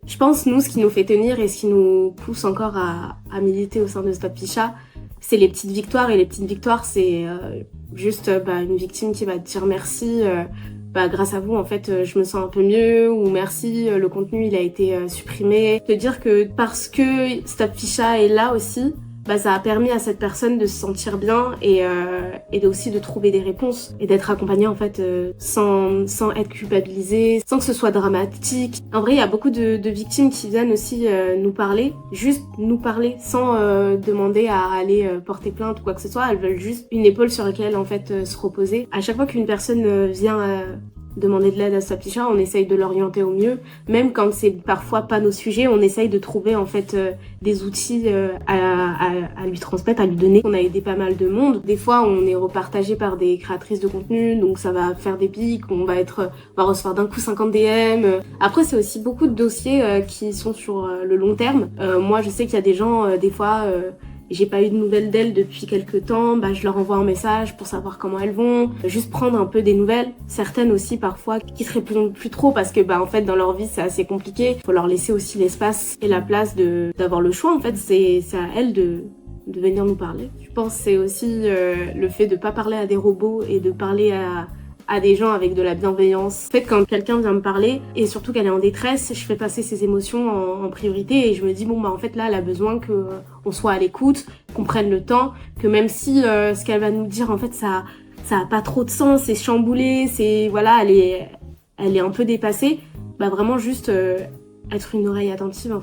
Je pense, nous, ce qui nous fait tenir et ce qui nous pousse encore à militer au sein de Stop Ficha, c'est les petites victoires. Et les petites victoires, c'est juste une victime qui va te dire merci. Grâce à vous, en fait, je me sens un peu mieux, ou merci, le contenu, il a été supprimé. Te dire que parce que Stop Ficha est là aussi, ça a permis à cette personne de se sentir bien et aussi de trouver des réponses et d'être accompagnée en fait sans être culpabilisée, sans que ce soit dramatique. En vrai, il y a beaucoup de victimes qui viennent aussi nous parler, juste nous parler sans demander à aller porter plainte ou quoi que ce soit. Elles veulent juste une épaule sur laquelle en fait se reposer. À chaque fois qu'une personne vient demander de l'aide à Stop Ficha, on essaye de l'orienter au mieux. Même quand c'est parfois pas nos sujets, on essaye de trouver en fait des outils à lui transmettre, à lui donner. On a aidé pas mal de monde. Des fois, on est repartagé par des créatrices de contenu, donc ça va faire des pics, on va recevoir d'un coup 50 DM. Après, c'est aussi beaucoup de dossiers qui sont sur le long terme. Moi, je sais qu'il y a des gens, des fois... j'ai pas eu de nouvelles d'elles depuis quelques temps, je leur envoie un message pour savoir comment elles vont, juste prendre un peu des nouvelles. Certaines aussi parfois qui se répondent plus trop parce que en fait dans leur vie c'est assez compliqué. Faut leur laisser aussi l'espace et la place d'avoir le choix. En fait c'est à elles de venir nous parler. Je pense que c'est aussi le fait de pas parler à des robots et de parler à des gens avec de la bienveillance. En fait, quand quelqu'un vient me parler, et surtout qu'elle est en détresse, je fais passer ses émotions en priorité et je me dis, en fait, là, elle a besoin qu'on soit à l'écoute, qu'on prenne le temps, que même si ce qu'elle va nous dire, en fait, ça a pas trop de sens, c'est chamboulé, elle est un peu dépassée, vraiment juste être une oreille attentive.